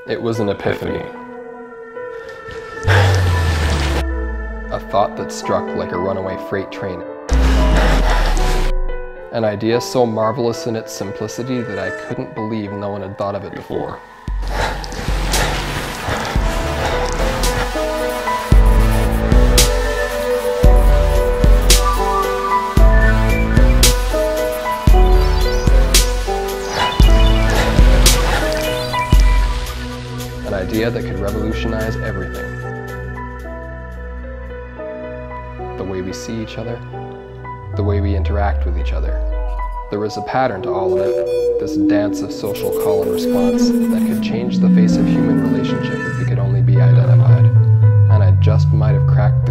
It was an epiphany. A thought that struck like a runaway freight train. An idea so marvelous in its simplicity that I couldn't believe no one had thought of it before. An idea that could revolutionize everything. The way we see each other, the way we interact with each other. There was a pattern to all of it, this dance of social call and response that could change the face of human relationship if it could only be identified. And I just might have cracked